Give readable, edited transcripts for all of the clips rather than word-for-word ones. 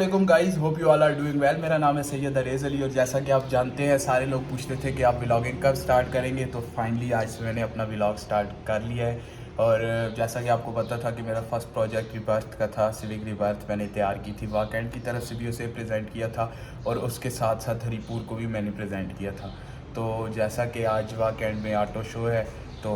अस्सलाम guys, hope you all are doing well. मेरा नाम है सैयद अरेज़ अली और जैसा कि आप जानते हैं, सारे लोग पूछते थे कि आप व्लॉगिंग कब स्टार्ट करेंगे। तो फाइनली आज मैंने अपना व्लॉग स्टार्ट कर लिया है। और जैसा कि आपको पता था कि मेरा फर्स्ट प्रोजेक्ट रिबर्थ का था, सिविक रिबर्थ मैंने तैयार की थी। वाकैंड की तरफ से भी उसे प्रेजेंट किया था और उसके साथ साथ हरीपुर को भी मैंने प्रेजेंट किया था। तो जैसा कि आज वाकैंड में ऑटो शो है, तो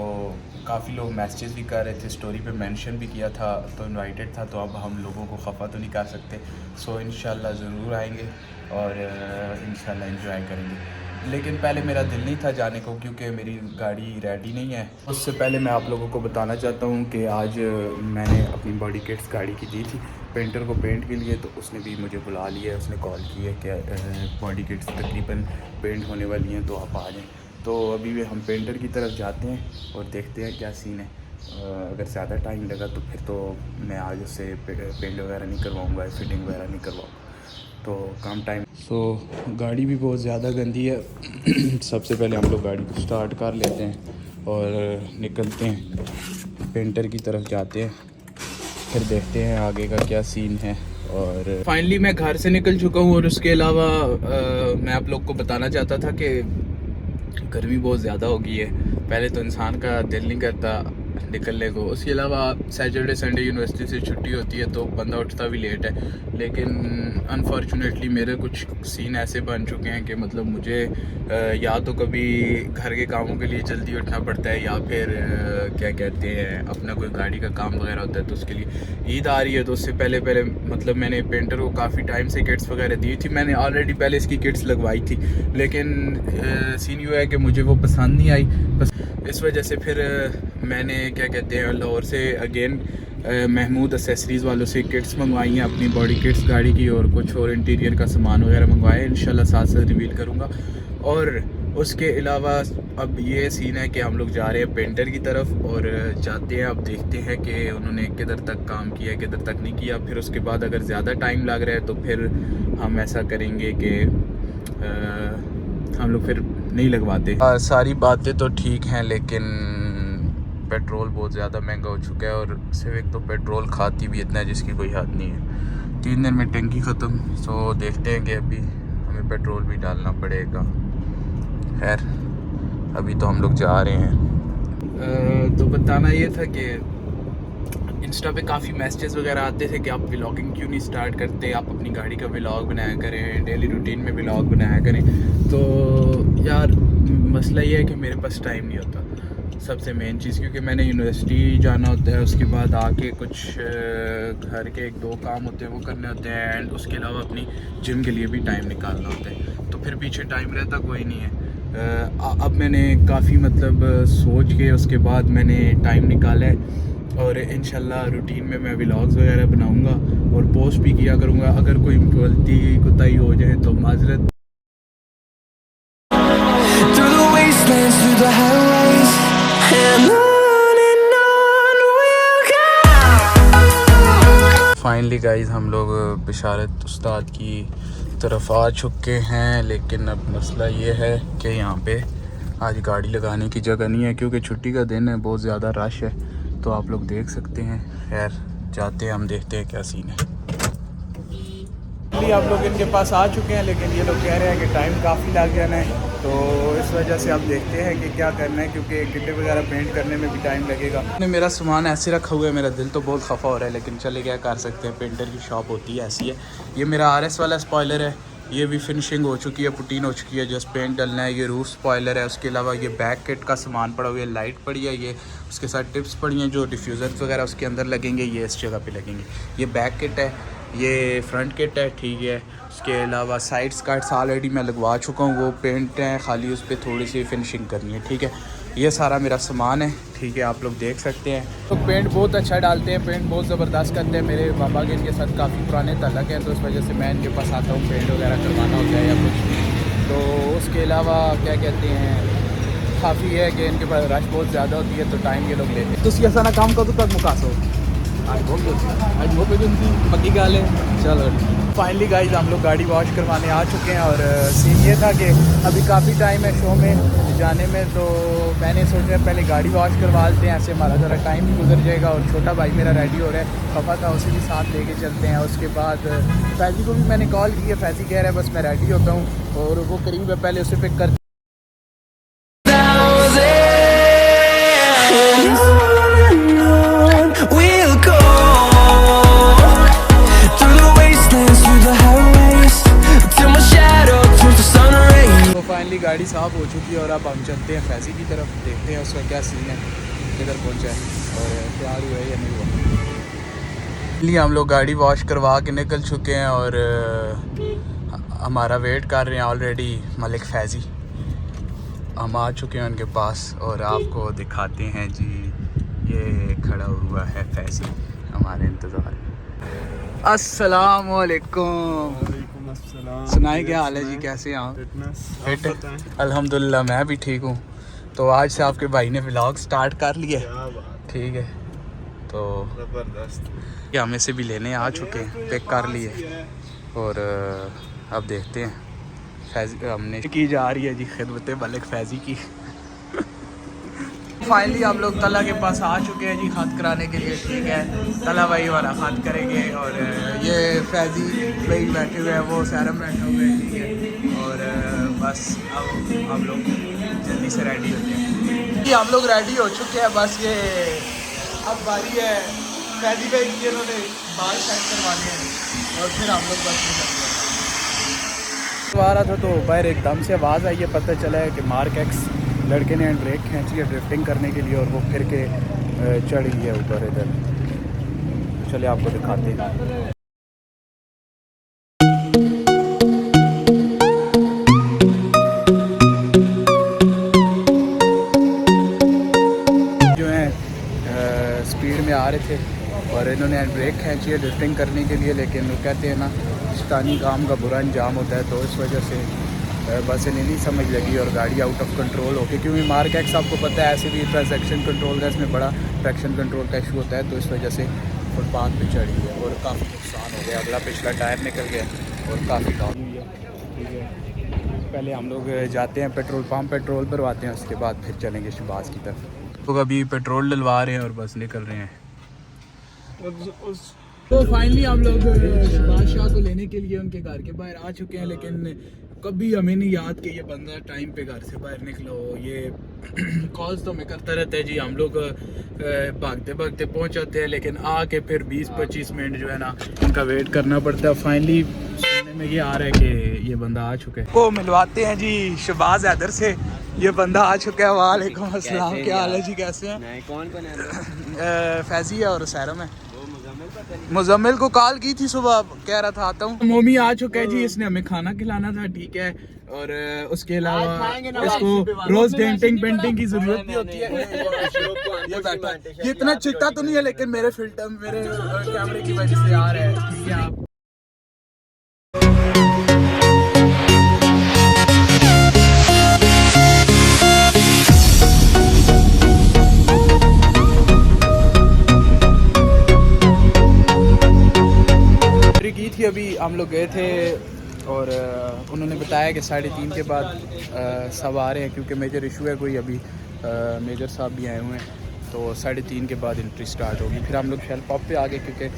काफ़ी लोग मैसेज भी कर रहे थे, स्टोरी पे मेंशन भी किया था, तो इनवाइटेड था। तो अब हम लोगों को खफा तो नहीं कर सकते। सो इंशाल्लाह ज़रूर आएंगे और इंशाल्लाह एंजॉय करेंगे। लेकिन पहले मेरा दिल नहीं था जाने को, क्योंकि मेरी गाड़ी रेडी नहीं है। उससे पहले मैं आप लोगों को बताना चाहता हूँ कि आज मैंने अपनी बॉडी किट्स गाड़ी की दी थी पेंटर को पेंट के लिए। तो उसने भी मुझे बुला लिया है, उसने कॉल की है कि बॉडी किट्स तकरीबन पेंट होने वाली हैं, तो आप आ जाएँ। तो अभी भी हम पेंटर की तरफ जाते हैं और देखते हैं क्या सीन है। अगर ज़्यादा टाइम लगा तो फिर तो मैं आज उससे पेंट वगैरह नहीं करवाऊँगा, फिटिंग वगैरह नहीं करवाऊँगा, तो कम टाइम। गाड़ी भी बहुत ज़्यादा गंदी है। सबसे पहले हम लोग गाड़ी को स्टार्ट कर लेते हैं और निकलते हैं, पेंटर की तरफ जाते हैं, फिर देखते हैं आगे का क्या सीन है। और फाइनली मैं घर से निकल चुका हूँ। और उसके अलावा मैं आप लोग को बताना चाहता था कि गर्मी बहुत ज़्यादा हो गई है। पहले तो इंसान का दिल नहीं करता निकलने को। उसके अलावा सैटरडे संडे यूनिवर्सिटी से छुट्टी होती है तो बंदा उठता भी लेट है। लेकिन अनफॉर्चुनेटली मेरे कुछ सीन ऐसे बन चुके हैं कि मतलब मुझे या तो कभी घर के कामों के लिए जल्दी उठना पड़ता है, या फिर क्या कहते हैं, अपना कोई गाड़ी का काम वगैरह होता है। तो उसके लिए ईद आ रही है, तो उससे पहले मतलब मैंने पेंटर को काफ़ी टाइम से किट्स वगैरह दी थी। मैंने ऑलरेडी पहले इसकी किट्स लगवाई थी, लेकिन सीन यूँ है कि मुझे वो पसंद नहीं आई। बस इस वजह से फिर मैंने क्या कहते हैं, लाहौर से अगेन महमूद एसेसरीज़ वालों से किट्स मंगवाई हैं, अपनी बॉडी किट्स गाड़ी की, और कुछ और इंटीरियर का सामान वगैरह मंगवाया है। इंशाल्लाह साथ साथ रिवील करूँगा। और उसके अलावा अब ये सीन है कि हम लोग जा रहे हैं पेंटर की तरफ और जाते हैं। अब देखते हैं कि उन्होंने किधर तक काम किया, किधर तक नहीं किया। फिर उसके बाद अगर ज़्यादा टाइम लग रहा है तो फिर हम ऐसा करेंगे कि हम लोग फिर नहीं लगवाते। सारी बातें तो ठीक हैं, लेकिन पेट्रोल बहुत ज़्यादा महंगा हो चुका है और सिविक तो पेट्रोल खाती भी इतना है जिसकी कोई हद नहीं है। 3 दिन में टंकी ख़त्म। सो देखते हैं कि अभी हमें पेट्रोल भी डालना पड़ेगा। खैर अभी तो हम लोग जा रहे हैं। तो बताना ये था कि इंस्टा पे काफ़ी मैसेजेस वगैरह आते थे कि आप व्लॉगिंग क्यों नहीं स्टार्ट करते, आप अपनी गाड़ी का व्लॉग बनाया करें, डेली रूटीन में व्लॉग बनाया करें। तो यार मसला ये है कि मेरे पास टाइम नहीं होता, सबसे मेन चीज़, क्योंकि मैंने यूनिवर्सिटी जाना होता है। उसके बाद आके कुछ घर के 1-2 काम होते हैं वो करने होते हैं, एंड उसके अलावा अपनी जिम के लिए भी टाइम निकालना होता है। तो फिर पीछे टाइम रहता कोई नहीं है। अब मैंने काफ़ी मतलब सोच के उसके बाद मैंने टाइम निकाला है और इंशाल्लाह रूटीन में मैं व्लॉग्स वगैरह बनाऊंगा और पोस्ट भी किया करूंगा। अगर कोई गलती कोताही हो जाए तो माजरत। फाइनली गाइस हम लोग बिशारत उस्ताद की तरफ आ चुके हैं, लेकिन अब मसला ये है कि यहाँ पे आज गाड़ी लगाने की जगह नहीं है, क्योंकि छुट्टी का दिन है, बहुत ज़्यादा रश है। तो आप लोग देख सकते हैं। खैर जाते हैं, हम देखते हैं क्या सीन है। आप लोग इनके पास आ चुके हैं, लेकिन ये लोग कह रहे हैं कि टाइम काफ़ी लग जाना है। तो इस वजह से आप देखते हैं कि क्या करना है, क्योंकि गिट्टे वगैरह पेंट करने में भी टाइम लगेगा। मेरा सामान ऐसे रखा हुआ है, मेरा दिल तो बहुत खफा हो रहा है, लेकिन चले क्या कर सकते हैं, पेंटर की शॉप होती है ऐसी है। ये मेरा RS वाला स्पॉइलर है, ये भी फिनिशिंग हो चुकी है, पुटीन हो चुकी है, जस्ट पेंट डलना है। ये रूफ स्पॉइलर है। उसके अलावा ये बैक किट का सामान पड़ा हुआ है, लाइट पड़ी है, ये उसके साथ टिप्स पड़ी हैं जो डिफ्यूज़र्स वगैरह उसके अंदर लगेंगे, ये इस जगह पे लगेंगे। ये बैक किट है, ये फ्रंट किट है, ठीक है। उसके अलावा साइड स्कर्ट्स ऑलरेडी मैं लगवा चुका हूँ, वो पेंट हैं, खाली उस पर थोड़ी सी फिनिशिंग करनी है, ठीक है। ये सारा मेरा सामान है, ठीक है, आप लोग देख सकते हैं। तो पेंट बहुत अच्छा डालते हैं, पेंट बहुत ज़बरदस्त करते हैं। मेरे पापा के इनके साथ काफ़ी पुराने ताल्लुक हैं, तो इस वजह से मैं इनके पास आता हूँ, पेंट वगैरह करवाना होता है या कुछ। तो उसके अलावा क्या कहते हैं, काफ़ी है कि इनके पास रश बहुत ज़्यादा होती है, तो टाइम ये लोग लेते हैं। तो उसकी ऐसा काम कदों तक मुकासो आज बहुत पक्की गाल है। चलो फाइनली गाइस हम लोग गाड़ी वॉश करवाने आ चुके हैं और सीन ये था कि अभी काफ़ी टाइम है शो में, जाने में, तो मैंने सोचा पहले गाड़ी वॉश करवा लेते हैं, ऐसे हमारा ज़रा टाइम भी गुजर जाएगा। और छोटा भाई मेरा रेडी हो रहा है, पापा था उसे भी साथ लेके चलते हैं। उसके बाद फैज़ी को भी मैंने कॉल की है, फैज़ी कह रहा है बस मैं रेडी होता हूँ और वो करीब है, पहले उसे पिक कर। तो फाइनली गाड़ी साफ़ हो चुकी है और अब हम चलते हैं फैज़ी की तरफ, देखते हैं उसका क्या सीन है, किधर पहुंचा है और तैयार हुआ है या नहीं हुआ। इसलिए हम लोग गाड़ी वॉश करवा के निकल चुके हैं और हमारा वेट कर रहे हैं ऑलरेडी मलिक फैज़ी। हम आ चुके हैं उनके पास और आपको दिखाते हैं जी, ये खड़ा हुआ है फैज़ी हमारे इंतज़ार में। अस्सलाम वालेकुम। सुनाए क्या हाल है जी, कैसे हैं आप? फिट अल्हम्दुलिल्लाह, मैं भी ठीक हूँ। तो आज से आपके भाई ने व्लॉग स्टार्ट कर लिया, ठीक है। तो ये हमें से भी लेने आ चुके हैं, पिक कर लिए और अब देखते हैं फैज़ी हमने की जा रही है जी खिदमत मलिक फैज़ी की। फाइनली हम लोग तला के पास आ चुके हैं जी खत कराने के लिए, ठीक है। तला भाई वाला खत करेंगे और ये फैज़ी भाई बैठे हुए हैं, वो सैरम बैठे हुए हैं, ठीक है। और बस अब हम लोग जल्दी से रेडी होते हैं कि हम लोग रेडी हो चुके हैं। बस ये अब बारी है फैज़ी भाई की, इन्होंने बाल सेट करवाने हैं और फिर हम लोग बस निकल आ रहा था तो बाहर एकदम से आवाज़ आई है, पता चला है कि मार्क एक्स लड़के ने ब्रेक खींची है ड्रिफ्टिंग करने के लिए और वो फिर के चढ़ गई है ऊपर इधर। चलिए आपको दिखाते हैं। जो है स्पीड में आ रहे थे और इन्होंने ब्रेक खींची है ड्रिफ्टिंग करने के लिए, लेकिन वो कहते हैं ना शैतानी काम का बुरा अंजाम होता है, तो इस वजह से बस इन्हें नहीं समझ लगी और गाड़ी आउट ऑफ कंट्रोल होके, क्योंकि मार्क एक्स आपको पता है ऐसे भी ट्रांजैक्शन कंट्रोल का इसमें बड़ा ट्रैक्शन कंट्रोल का इशू होता है, तो इस वजह से फुटपाथ पे चढ़ी है और काफ़ी नुकसान हो गया। अगला पिछला टायर निकल गया और काफ़ी डाउन हुई है, ठीक है। पहले हम लोग जाते हैं पेट्रोल पम्प, पेट्रोल भरवाते हैं, उसके बाद फिर चलेंगे शहबाज की तरफ। लोग अभी पेट्रोल डलवा रहे हैं और बस निकल रहे हैं। तो फाइनली हम लोग शहबाज शाह को लेने के लिए उनके घर के बाहर आ चुके हैं, लेकिन कभी हमें नहीं याद कि ये बंदा टाइम पे घर से बाहर निकला हो। ये कॉल्स तो हमें करता रहता है जी, हम लोग भागते भागते पहुंच जाते हैं, लेकिन आके फिर 20-25 मिनट जो है ना उनका वेट करना पड़ता है। फाइनली सुनने में ये आ रहा है कि ये बंदा आ चुका है। वो मिलवाते हैं जी शहबाज हैदर से, ये बंदा आ चुका है। वालेकुम अस्सलाम, क्या हाल है जी, कैसे हैं? कौन फैज़ी है और सैरम है। मुजम्मिल को कॉल की थी सुबह, कह रहा था आता हूँ। मोमी आ चुका है जी, इसने हमें खाना खिलाना था, ठीक है। और उसके अलावा इसको रोज डेंटिंग पेंटिंग की जरूरत भी होती है। ये बैठा है, ये इतना चिट्टा तो नहीं है, लेकिन मेरे फिल्टर मेरे कैमरे की वजह से आ रहा है, ठीक है। आप की थी, अभी हम लोग गए थे और उन्होंने बताया कि 3:30 के बाद सब आ रहे हैं, क्योंकि मेजर इशू है कोई। अभी मेजर साहब भी आए हुए हैं, तो 3:30 के बाद एंट्री स्टार्ट होगी। फिर हम लोग शेल पॉप पे आ गए, क्योंकि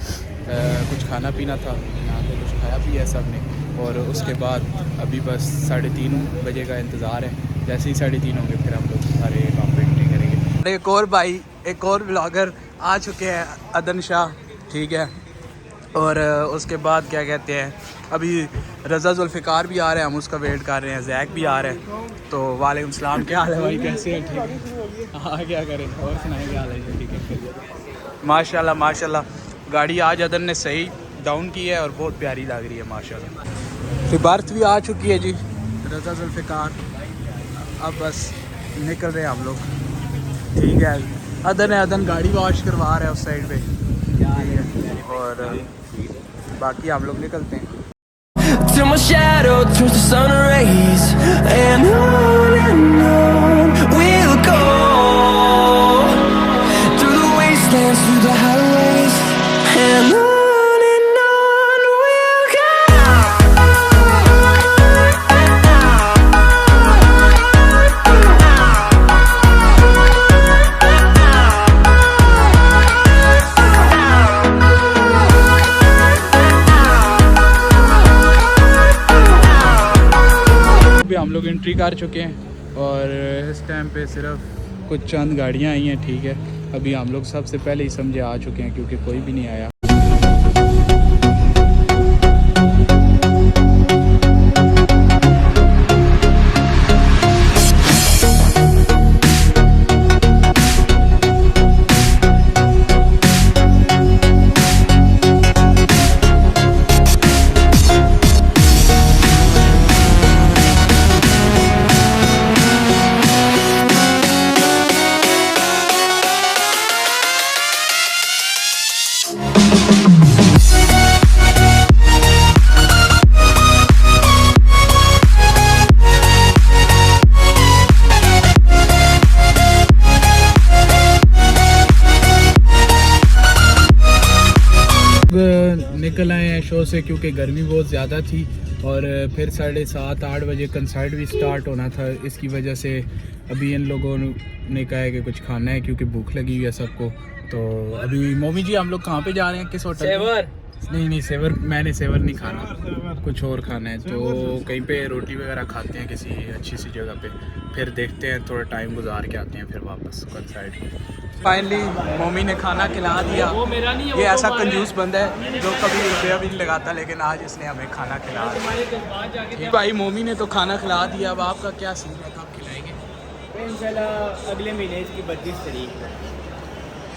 कुछ खाना पीना था, यहाँ पे कुछ खाया पिया सब ने। और उसके बाद अभी बस 3:30 बजे का इंतज़ार है, जैसे ही 3:30 होंगे फिर हम लोग सारे काम पे एंट्री करेंगे। एक और भाई, एक और ब्लॉगर आ चुके हैं, अदन शाह, ठीक है। और उसके बाद क्या कहते हैं, अभी रज़ा जुल्फ़िकार भी आ रहे हैं, हम उसका वेट कर रहे हैं। जैक भी आ रहे हैं। तो वालेकुम सलाम, क्या हाल है भाई, कैसे हैं? ठीक है। हाँ क्या करें, और सुनाए क्या हाल है? ठीक है माशाल्लाह माशाल्लाह। गाड़ी आज अदन ने सही डाउन की है और बहुत प्यारी लग रही है माशाल्लाह। फिर बर्थ भी आ चुकी है जी, रज़ा जुल्फ़िकार। अब बस निकल रहे हैं हम लोग, ठीक है। अदन है, अदन गाड़ी वॉश करवा रहा है उस साइड पे, और बाकी हम लोग निकलते हैं। Till my shadow turns to sun rays, and on we'll go, through the wastelands, through the highways, and on we'll go. Entry कर चुके हैं और इस टाइम पे सिर्फ कुछ चंद गाड़ियाँ आई हैं, ठीक है। अभी हम लोग सबसे पहले ही समझे आ चुके हैं क्योंकि कोई भी नहीं आया। निकल आए हैं शो से क्योंकि गर्मी बहुत ज़्यादा थी और फिर 7:30-8 बजे कंसर्ट भी स्टार्ट होना था। इसकी वजह से अभी इन लोगों ने कहा है कि कुछ खाना है क्योंकि भूख लगी हुई है सबको। तो अभी मोमी जी हम लोग कहाँ पे जा रहे हैं, किस होटल? सेवर। नहीं सेवर, मैंने सेवर नहीं खाना, कुछ और खाना है। तो कहीं पे रोटी वगैरह खाते हैं किसी अच्छी सी जगह पे, फिर देखते हैं, थोड़ा टाइम गुजार के आते हैं फिर वापस कंसर्ट। फाइनली मोमी ने खाना खिला दिया। वो मेरा नहीं है, ये ऐसा कंजूस बंदा है जो कभी रुपया भी नहीं लगाता, लेकिन आज इसने हमें खाना खिला दिया। भाई मोमी ने तो खाना खिला दिया, अब आपका क्या सीन है, कब खिलाएंगे? इंशाल्लाह अगले महीने की 32 तारीख।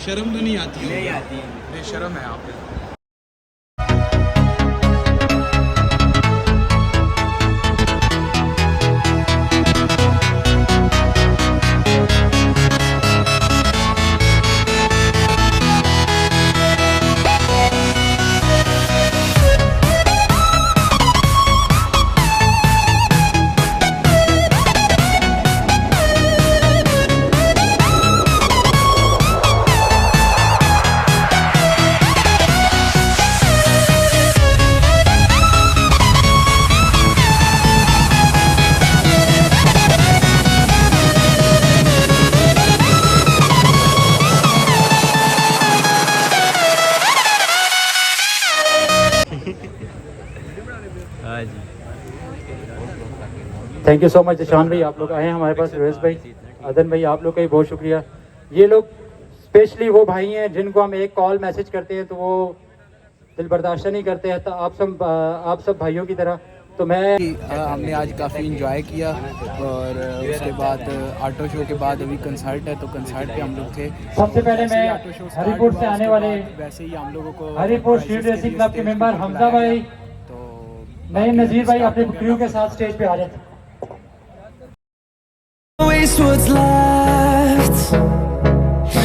शर्म तो नहीं आती? नहीं आती है, बेशर्म है आप। Thank you so much Ishaan भाई, आप लोग आए हैं हमारे पास। रोहित भाई, अदन भाई, आप लोग का भी बहुत शुक्रिया। ये लोग स्पेशली वो भाई हैं जिनको हम एक कॉल मैसेज करते हैं तो वो दिल बर्दाश्त नहीं करते हैं, तो आप सब भाइयों की तरह। तो हमने आज काफ़ी इंजॉय किया और उसके बाद ऑटो शो के बाद अभी कंसर्ट है, तो कंसर्ट पे हम लोग थे। सबसे पहले मैं हरिपुर से आने वाले वैसे ही हम लोगों को हरिपुर स्ट्रीट रेसिंग क्लब के मेंबर हमजा भाई, तो नईम नजीर भाई अपने क्रू के साथ स्टेज पे आ जाते हैं। What's left?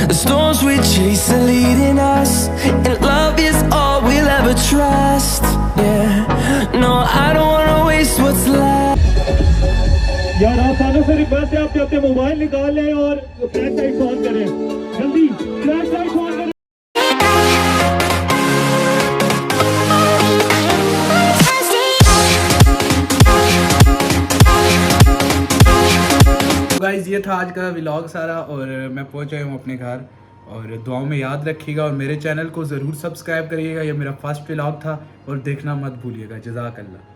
The storms we chase are leading us, and love is all we'll ever trust. Yeah, no, I don't wanna waste what's left. यार आसानों से रिक्वेस्ट है, आप अपने मोबाइल निकाल लें और फ्लैश लाइट ऑन करें, जल्दी फ्लैश लाइट ऑन करें। गाइस ये था आज का व्लॉग सारा और मैं पहुंच गया हूँ अपने घर, और दुआओं में याद रखिएगा और मेरे चैनल को ज़रूर सब्सक्राइब करिएगा। ये मेरा फर्स्ट व्लॉग था और देखना मत भूलिएगा। जज़ाकल्लाह।